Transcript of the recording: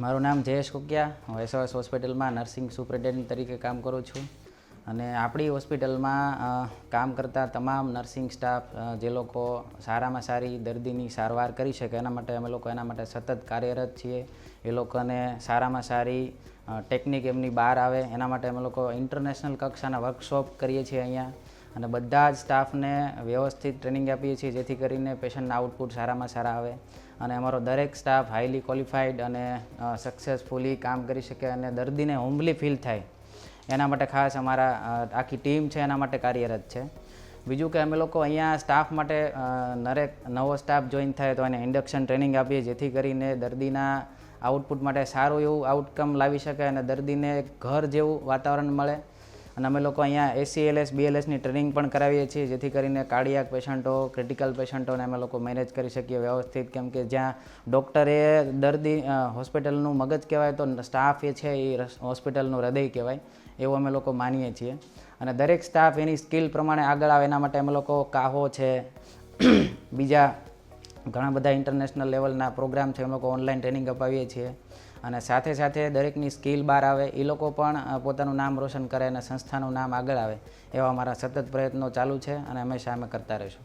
મારું નામ જયેશ કુકિયા. હું SOS હોસ્પિટલમાં નર્સિંગ સુપ્રિન્ટેન્ડન્ટ તરીકે કામ કરું છું. અને આપણી હોસ્પિટલમાં કામ કરતા તમામ નર્સિંગ સ્ટાફ જે લોકો સારામાં સારી દર્દીની સારવાર કરી શકે એના માટે અમે લોકો એના માટે સતત કાર્યરત છીએ. એ લોકોને સારામાં સારી ટેકનિક એમની બહાર આવે એના માટે અમે લોકો ઇન્ટરનેશનલ કક્ષાના વર્કશોપ કરીએ છીએ અહીંયા. અને બધા જ સ્ટાફને વ્યવસ્થિત ટ્રેનિંગ આપીએ છીએ જેથી કરીને પેશન્ટના આઉટપુટ સારામાં સારા આવે. અને અમારો દરેક સ્ટાફ હાઈલી ક્વોલિફાઈડ અને સક્સેસફુલી કામ કરી શકે અને દર્દીને હોમલી ફીલ થાય એના માટે ખાસ અમારા આખી ટીમ છે એના માટે કાર્યરત છે. બીજું કે અમે લોકો અહીંયા સ્ટાફ માટે દરેક નવો સ્ટાફ જોઈન થાય તો એને ઇન્ડક્શન ટ્રેનિંગ આપીએ જેથી કરીને દર્દીના આઉટપુટ માટે સારું એવું આઉટકમ લાવી શકે અને દર્દીને ઘર જેવું વાતાવરણ મળે. અને અમે લોકો અહીંયા ACLS BLSની ટ્રેનિંગ પણ કરાવીએ છીએ જેથી કરીને કાર્ડિયાક પેશન્ટો ક્રિટિકલ પેશન્ટોને અમે લોકો મેનેજ કરી શકીએ વ્યવસ્થિત. કેમ કે જ્યાં ડૉક્ટર એ દર્દી હોસ્પિટલનું મગજ કહેવાય તો સ્ટાફ એ છે એ હોસ્પિટલનું હૃદય કહેવાય એવું અમે લોકો માનીએ છીએ. અને દરેક સ્ટાફ એની સ્કિલ પ્રમાણે આગળ આવે એના માટે અમે લોકો કાહો છે બીજા ઘણા બધા ઇન્ટરનેશનલ લેવલના પ્રોગ્રામ છે અમે લોકો ઓનલાઈન ટ્રેનિંગ અપાવીએ છીએ. અને સાથે સાથે દરેકની સ્કિલ બહાર આવે એ લોકો પણ પોતાનું નામ રોશન કરે અને સંસ્થાનું નામ આગળ આવે એવા અમારા સતત પ્રયત્નો ચાલુ છે અને હંમેશા અમે કરતા રહીશું.